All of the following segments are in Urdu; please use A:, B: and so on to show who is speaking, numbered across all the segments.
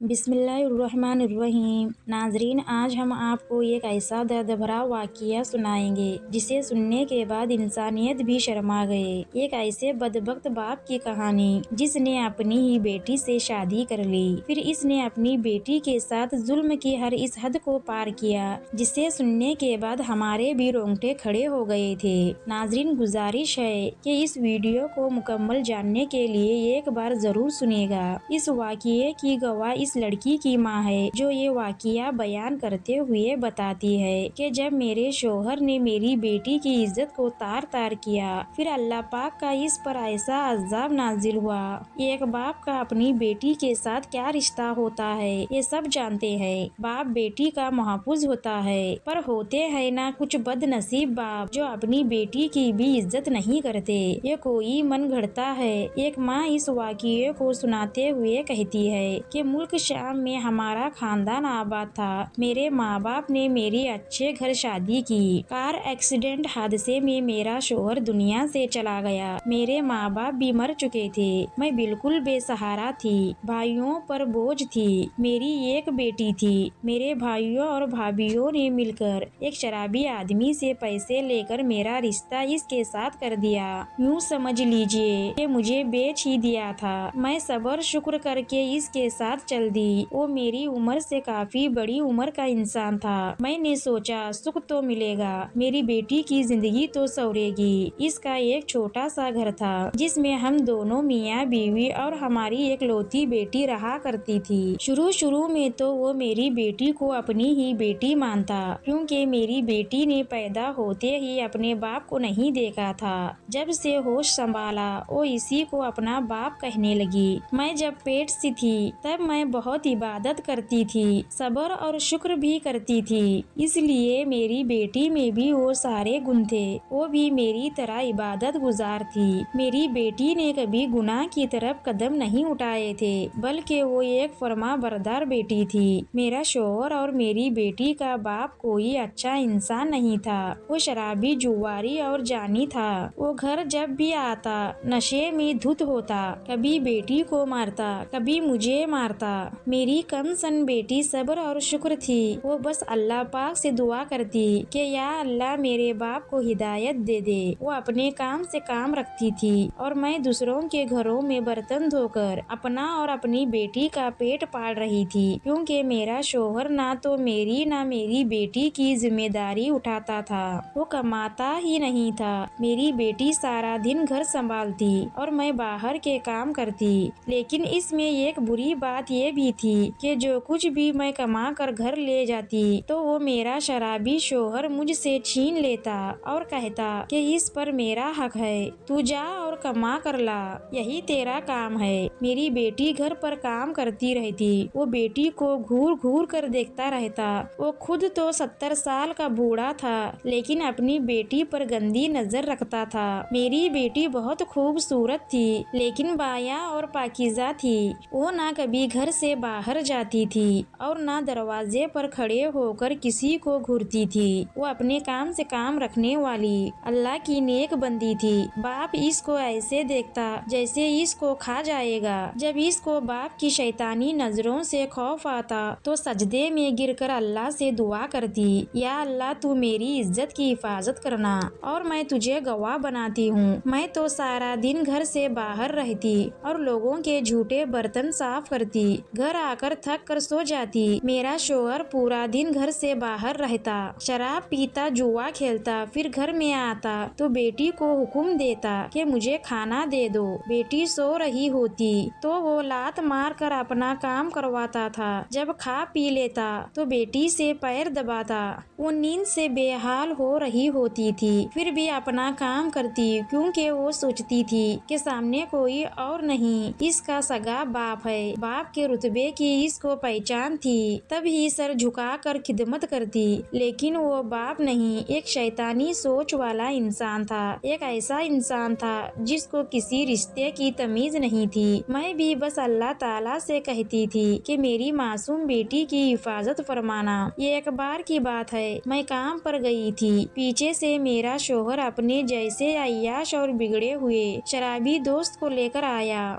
A: بسم اللہ الرحمن الرحیم۔ ناظرین، آج ہم آپ کو ایک ایسا درد بھرا واقعہ سنائیں گے جسے سننے کے بعد انسانیت بھی شرما گئے۔ ایک ایسے بدبخت باپ کی کہانی جس نے اپنی ہی بیٹی سے شادی کر لی، پھر اس نے اپنی بیٹی کے ساتھ ظلم کی ہر اس حد کو پار کیا جسے سننے کے بعد ہمارے بھی رونگٹے کھڑے ہو گئے تھے۔ ناظرین، گزارش ہے کہ اس ویڈیو کو مکمل جاننے کے لیے ایک بار ضرور سنیے گا۔ اس واقعے کی گواہ اس لڑکی کی ماں ہے جو یہ واقعہ بیان کرتے ہوئے بتاتی ہے کہ جب میرے شوہر نے میری بیٹی کی عزت کو تار تار کیا، پھر اللہ پاک کا اس پر ایسا عذاب نازل ہوا۔ ایک باپ کا اپنی بیٹی کے ساتھ کیا رشتہ ہوتا ہے یہ سب جانتے ہیں۔ باپ بیٹی کا محافظ ہوتا ہے، پر ہوتے ہیں نا کچھ بد نصیب باپ جو اپنی بیٹی کی بھی عزت نہیں کرتے۔ یہ کوئی من گھڑتا ہے۔ ایک ماں اس واقعے کو سناتے ہوئے کہتی ہے کہ ملک شام میں ہمارا خاندان آباد تھا۔ میرے ماں باپ نے میری اچھے گھر شادی کی۔ کار ایکسیڈنٹ حادثے میں میرا شوہر دنیا سے چلا گیا۔ میرے ماں باپ بھی مر چکے تھے۔ میں بالکل بے سہارا تھی، بھائیوں پر بوجھ تھی۔ میری ایک بیٹی تھی۔ میرے بھائیوں اور بھابھیوں نے مل کر ایک شرابی آدمی سے پیسے لے کر میرا رشتہ اس کے ساتھ کر دیا۔ یوں سمجھ لیجیے کہ مجھے بیچ ہی دیا تھا۔ میں صبر شکر کر کے اس کے ساتھ چل دی۔ وہ میری عمر سے کافی بڑی عمر کا انسان تھا۔ میں نے سوچا سکھ تو ملے گا، میری بیٹی کی زندگی تو سنورے گی۔ اس کا ایک چھوٹا سا گھر تھا جس میں ہم دونوں میاں بیوی اور ہماری ایک لوتی بیٹی رہا کرتی تھی۔ شروع میں تو وہ میری بیٹی کو اپنی ہی بیٹی مانتا، کیونکہ میری بیٹی نے پیدا ہوتے ہی اپنے باپ کو نہیں دیکھا تھا۔ جب سے ہوش سنبھالا وہ اسی کو اپنا باپ کہنے لگی۔ میں جب پیٹ سے تھی تب میں بہت عبادت کرتی تھی، صبر اور شکر بھی کرتی تھی، اس لیے میری بیٹی میں بھی وہ سارے گن تھے۔ وہ بھی میری طرح عبادت گزار تھی۔ میری بیٹی نے کبھی گناہ کی طرف قدم نہیں اٹھائے تھے، بلکہ وہ ایک فرما بردار بیٹی تھی۔ میرا شوہر اور میری بیٹی کا باپ کوئی اچھا انسان نہیں تھا۔ وہ شرابی، جواری اور جانی تھا۔ وہ گھر جب بھی آتا نشے میں دھت ہوتا، کبھی بیٹی کو مارتا، کبھی مجھے مارتا۔ میری کم سن بیٹی صبر اور شکر تھی۔ وہ بس اللہ پاک سے دعا کرتی کہ یا اللہ میرے باپ کو ہدایت دے دے۔ وہ اپنے کام سے کام رکھتی تھی اور میں دوسروں کے گھروں میں برتن دھو کر اپنا اور اپنی بیٹی کا پیٹ پال رہی تھی، کیونکہ میرا شوہر نہ تو میری نہ میری بیٹی کی ذمہ داری اٹھاتا تھا۔ وہ کماتا ہی نہیں تھا۔ میری بیٹی سارا دن گھر سنبھالتی اور میں باہر کے کام کرتی، لیکن اس میں ایک بری بات یہ بھی تھی کہ جو کچھ بھی میں کما کر گھر لے جاتی تو وہ میرا شرابی شوہر مجھ سے چھین لیتا اور کہتا کہ اس پر میرا حق ہے، تو جا اور کما کر لا، یہی تیرا کام ہے۔ میری بیٹی گھر پر کام کرتی رہتی، وہ بیٹی کو گھور گھور کر دیکھتا رہتا۔ وہ خود تو 70 سال کا بوڑھا تھا، لیکن اپنی بیٹی پر گندی نظر رکھتا تھا۔ میری بیٹی بہت خوبصورت تھی، لیکن بایا اور پاکیزہ تھی۔ وہ نہ کبھی گھر سے باہر جاتی تھی اور نہ دروازے پر کھڑے ہو کر کسی کو گھورتی تھی۔ وہ اپنے کام سے کام رکھنے والی اللہ کی نیک بندی تھی۔ باپ اس کو ایسے دیکھتا جیسے اس کو کھا جائے گا۔ جب اس کو باپ کی شیطانی نظروں سے خوف آتا تو سجدے میں گر کر اللہ سے دعا کرتی، یا اللہ تو میری عزت کی حفاظت کرنا اور میں تجھے گواہ بناتی ہوں، میں تو سارا دن گھر سے باہر رہتی اور لوگوں کے جھوٹے برتن صاف کرتی، گھر آ کر تھک کر سو جاتی۔ میرا شوہر پورا دن گھر سے باہر رہتا، شراب پیتا، جوا کھیلتا، پھر گھر میں آتا تو بیٹی کو حکم دیتا کہ مجھے کھانا دے دو۔ بیٹی سو رہی ہوتی تو وہ لات مار کر اپنا کام کرواتا تھا۔ جب کھا پی لیتا تو بیٹی سے پیر دباتا۔ وہ نیند سے بے حال ہو رہی ہوتی تھی، پھر بھی اپنا کام کرتی، کیونکہ وہ سوچتی تھی کہ سامنے کوئی اور نہیں، اس کا سگا باپ ہے۔ باپ کے رتبے کی اس کو پہچان تھی، تب ہی سر جھکا کر خدمت کرتی، لیکن وہ باپ نہیں، ایک شیطانی سوچ والا انسان تھا، ایک ایسا انسان تھا جس کو کسی رشتے کی تمیز نہیں تھی۔ میں بھی بس اللہ تعالیٰ سے کہتی تھی کہ میری معصوم بیٹی کی حفاظت فرمانا۔ یہ ایک بار کی بات ہے، میں کام پر گئی تھی، پیچھے سے میرا شوہر اپنے جیسے عیاش اور بگڑے ہوئے شرابی دوست کو لے کر آیا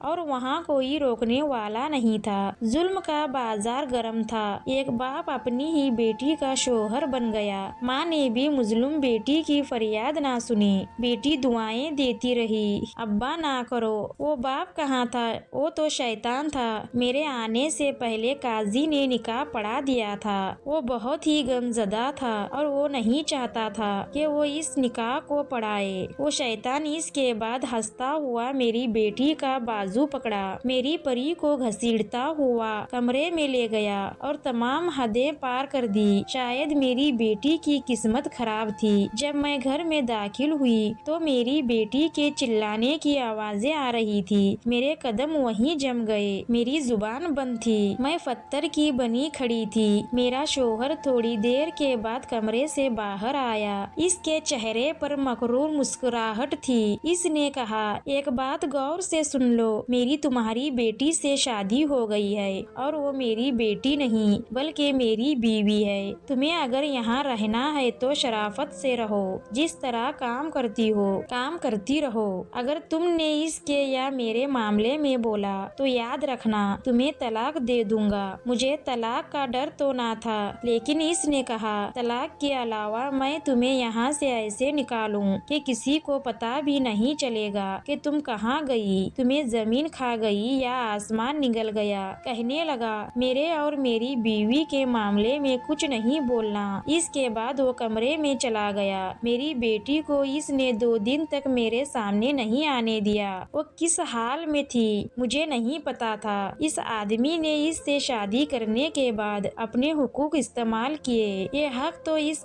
A: اور وہاں کوئی روکنے والا نہیں تھا۔ ظلم کا بازار گرم تھا۔ ایک باپ اپنی ہی بیٹی کا شوہر بن گیا۔ ماں نے بھی مظلوم بیٹی کی فریاد نہ سنی۔ بیٹی دعائیں دیتی رہی، ابا نہ کرو۔ وہ باپ کہاں تھا؟ وہ تو شیطان تھا۔ میرے آنے سے پہلے قاضی نے نکاح پڑھا دیا تھا۔ وہ بہت ہی غمزدہ تھا اور وہ نہیں چاہتا تھا کہ وہ اس نکاح کو پڑھائے۔ وہ شیطان اس کے بعد ہنستا ہوا میری بیٹی کا بازو پکڑا، میری پری کو گھسیٹتا ہوا کمرے میں لے گیا اور تمام حدیں پار کر دی۔ شاید میری بیٹی کی قسمت خراب تھی۔ جب میں گھر میں داخل ہوئی تو میری بیٹی کے چلانے کی آوازیں آ رہی تھی۔ میرے قدم وہیں جم گئے، میری زبان بند تھی۔ میں پتھر کی بنی کھڑی تھی۔ میرا شوہر تھوڑی دیر کے بعد کمرے سے باہر آیا۔ اس کے چہرے پر مغرور مسکراہٹ تھی۔ اس نے کہا، ایک بات غور سے سن لو، میری تمہاری بیٹی سے شادی ہو گئی ہے اور وہ میری بیٹی نہیں بلکہ میری بیوی ہے۔ تمہیں اگر یہاں رہنا ہے تو شرافت سے رہو، جس طرح کام کرتی ہو کام کرتی رہو۔ اگر تم نے اس کے یا میرے معاملے میں بولا تو یاد رکھنا تمہیں طلاق دے دوں گا۔ مجھے طلاق کا ڈر تو نہ تھا، لیکن اس نے کہا، طلاق کے علاوہ میں تمہیں یہاں سے ایسے نکالوں کہ کسی کو پتہ بھی نہیں چلے گا کہ تم کہاں گئی، تمہیں زمین کھا گئی یا آسمان نگل گیا۔ کہنے لگا، میرے اور میری بیوی کے معاملے میں کچھ نہیں بولنا۔ اس کے بعد وہ کمرے میں چلا گیا۔ میری بیٹی کو اس نے 2 دن تک میرے سامنے نہیں آنے دیا۔ وہ کس حال میں تھی مجھے نہیں پتا تھا۔ اس آدمی نے اس سے شادی کرنے کے بعد اپنے حقوق استعمال کیے۔ یہ حق تو اس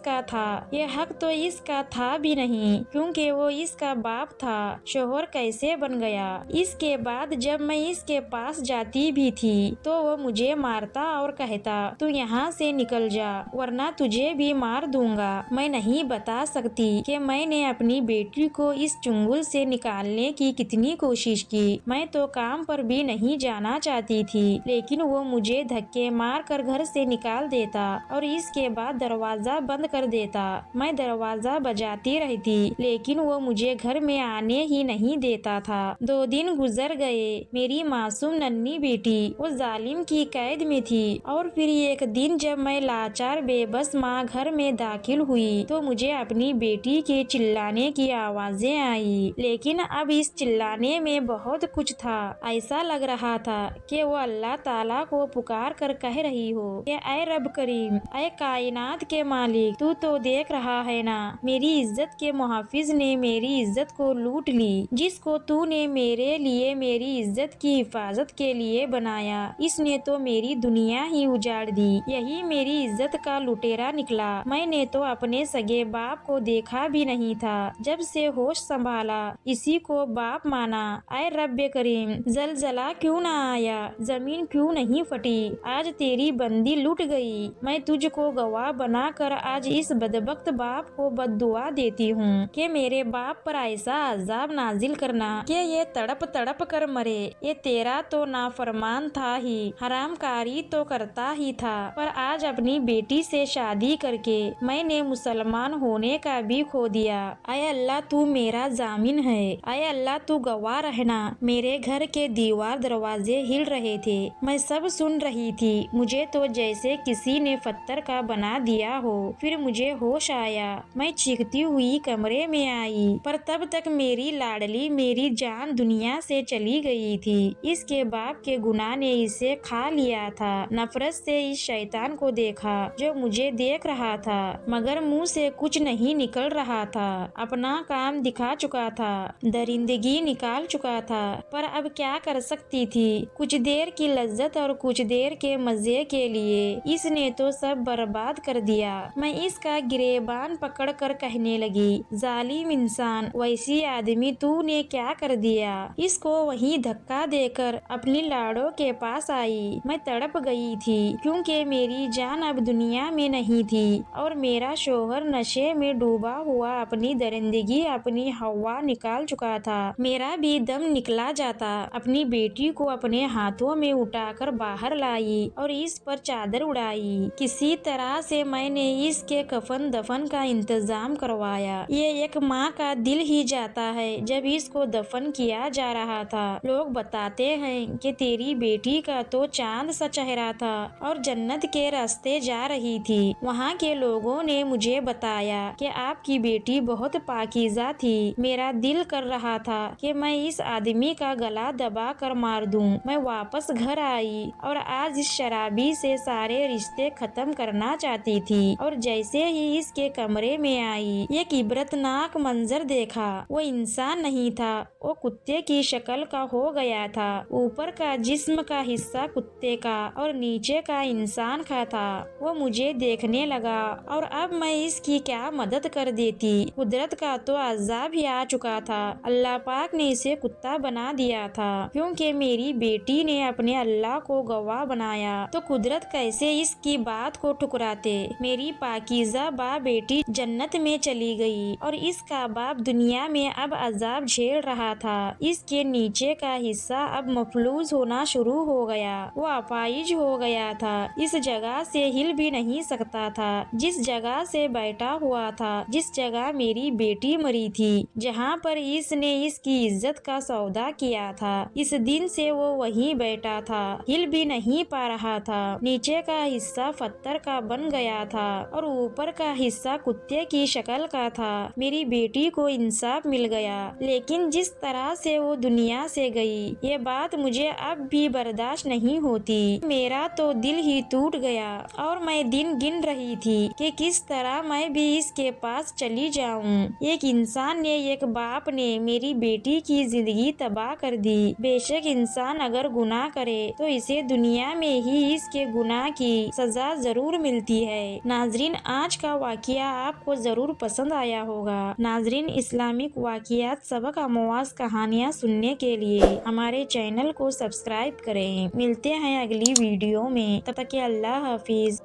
A: کا تھا بھی نہیں، کیونکہ وہ اس کا باپ تھا۔ شوہر کیسے بن گیا؟ اس کے بعد جب میں اس کے پاس جاتی بھی تھی تو وہ مجھے مارتا اور کہتا، تو یہاں سے نکل جا ورنہ تجھے بھی مار دوں گا۔ میں نہیں بتا سکتی کہ میں نے اپنی بیٹی کو اس چنگل سے نکالنے کی کتنی کوشش کی۔ میں تو کام پر بھی نہیں جانا چاہتی تھی، لیکن وہ مجھے دھکے مار کر گھر سے نکال دیتا اور اس کے بعد دروازہ بند کر دیتا۔ میں دروازہ بجاتی رہتی، لیکن وہ مجھے گھر میں آنے ہی نہیں دیتا تھا۔ 2 دن گزر گئے۔ میری معصوم ننھی بیٹی اس ظالم کی قید میں تھی اور پھر ایک دن جب میں لاچار بے بس ماں گھر میں داخل ہوئی تو مجھے اپنی بیٹی کے چلانے کی آوازیں آئی، لیکن اب اس چلانے میں بہت کچھ تھا۔ ایسا لگ رہا تھا کہ وہ اللہ تعالیٰ کو پکار کر کہہ رہی ہو کہ اے رب کریم، اے کائنات کے مالک، تو دیکھ رہا ہے نا، میری عزت کے محافظ نے میری عزت کو لوٹ لی۔ جس کو تو نے میرے لیے میری عزت کی حفاظت کے لیے بنایا، اس نے تو میری دنیا ہی اجاڑ دی۔ یہی میری عزت کا لٹیرا نکلا۔ میں نے تو اپنے سگے باپ کو دیکھا بھی نہیں تھا۔ جب سے ہوش سنبھالا اسی کو باپ مانا۔ اے رب کریم، زلزلہ کیوں نہ آیا، زمین کیوں نہیں پھٹی، آج تیری بندی لٹ گئی۔ میں تجھ کو گواہ بنا کر آج اس بدبخت باپ کو بد دعا دیتی ہوں کہ میرے باپ پر ایسا عذاب نازل کرنا کہ یہ تڑپ تڑپ کر مرے۔ یہ تیرا تو نافرمان تھا ہی، حرام کاری تو کرتا ہی تھا، پر آج اپنی بیٹی سے شادی کر کے میں نے مسلمان ہونے کا بھی کھو دیا۔ اے اللہ، تو میرا ضامن ہے۔ اے اللہ، تو گواہ رہنا۔ میرے گھر کے دیوار دروازے ہل رہے تھے، میں سب سن رہی تھی۔ مجھے تو جیسے کسی نے پتھر کا بنا دیا ہو۔ پھر مجھے ہوش آیا، میں چیختی ہوئی کمرے میں آئی، پر تب تک میری لاڈلی، میری جان دنیا سے چلی گئی تھی۔ اس کے باپ کے گناہ نے اسے کھا لیا تھا۔ نفرت سے اس شیطان کو دیکھا جو مجھے دیکھ رہا تھا مگر منہ سے کچھ نہیں نکل رہا تھا۔ اپنا کام دکھا چکا تھا، درندگی نکال چکا تھا، پر اب کیا کر سکتی تھی؟ کچھ دیر کی لذت اور کچھ دیر کے مزے کے لیے اس نے تو سب برباد کر دیا۔ میں اس کا گریبان پکڑ کر کہنے لگی، ظالم انسان، ویسی آدمی، تو نے کیا کر دیا؟ اس کو وہیں دھکا دے کر اپنی لاڑوں کے پاس آئی۔ میں تڑپ گئی تھی کیونکہ میری جان اب دنیا میں نہیں تھی اور میرا شوہر نشے میں ڈوبا ہوا اپنی درندگی، اپنی ہوا نکال چکا تھا۔ میرا بھی دم نکلا جاتا۔ اپنی بیٹی کو اپنے ہاتھوں میں اٹھا کر باہر لائی اور اس پر چادر اڑائی۔ کسی طرح سے میں نے اس کے کفن دفن کا انتظام کروایا۔ یہ ایک ماں کا دل ہی جاتا ہے جب اس کو دفن کیا جائے رہا تھا۔ لوگ بتاتے ہیں کہ تیری بیٹی کا تو چاند سا چہرہ تھا اور جنت کے راستے جا رہی تھی۔ وہاں کے لوگوں نے مجھے بتایا کہ آپ کی بیٹی بہت پاکیزہ تھی۔ میرا دل کر رہا تھا کہ میں اس آدمی کا گلا دبا کر مار دوں۔ میں واپس گھر آئی اور آج اس شرابی سے سارے رشتے ختم کرنا چاہتی تھی، اور جیسے ہی اس کے کمرے میں آئی ایک عبرتناک منظر دیکھا۔ وہ انسان نہیں تھا، وہ کتے کی شکل کا ہو گیا تھا۔ اوپر کا جسم کا حصہ کتے کا اور نیچے کا انسان کا تھا۔ وہ مجھے دیکھنے لگا اور اب میں اس کی کیا مدد کر دیتی۔ قدرت کا تو عذاب ہی آ چکا تھا۔ اللہ پاک نے اسے کتا بنا دیا تھا کیونکہ میری بیٹی نے اپنے اللہ کو گواہ بنایا، تو قدرت کیسے اس کی بات کو ٹھکراتے۔ میری پاکیزہ بیٹی جنت میں چلی گئی اور اس کا باپ دنیا میں اب عذاب جھیل رہا تھا۔ اس کے نیچے کا حصہ اب مفلوج ہونا شروع ہو گیا۔ وہ اپاہج ہو گیا تھا، اس جگہ سے ہل بھی نہیں سکتا تھا جس جگہ سے بیٹھا ہوا تھا، جس جگہ میری بیٹی مری تھی، جہاں پر اس نے اس کی عزت کا سودا کیا تھا۔ اس دن سے وہ وہیں بیٹھا تھا، ہل بھی نہیں پا رہا تھا۔ نیچے کا حصہ پتھر کا بن گیا تھا اور اوپر کا حصہ کتے کی شکل کا تھا۔ میری بیٹی کو انصاف مل گیا، لیکن جس طرح سے وہ دنیا سے گئی یہ بات مجھے اب بھی برداشت نہیں ہوتی۔ میرا تو دل ہی ٹوٹ گیا اور میں دن گن رہی تھی کہ کس طرح میں بھی اس کے پاس چلی جاؤں۔ ایک انسان نے، ایک باپ نے میری بیٹی کی زندگی تباہ کر دی۔ بے شک انسان اگر گناہ کرے تو اسے دنیا میں ہی اس کے گناہ کی سزا ضرور ملتی ہے۔ ناظرین، آج کا واقعہ آپ کو ضرور پسند آیا ہوگا۔ ناظرین، اسلامک واقعات، سبق آموز کہانیاں سننے کے لیے ہمارے چینل کو سبسکرائب کریں۔ ملتے ہیں اگلی ویڈیو میں، تب تک کے اللہ حافظ۔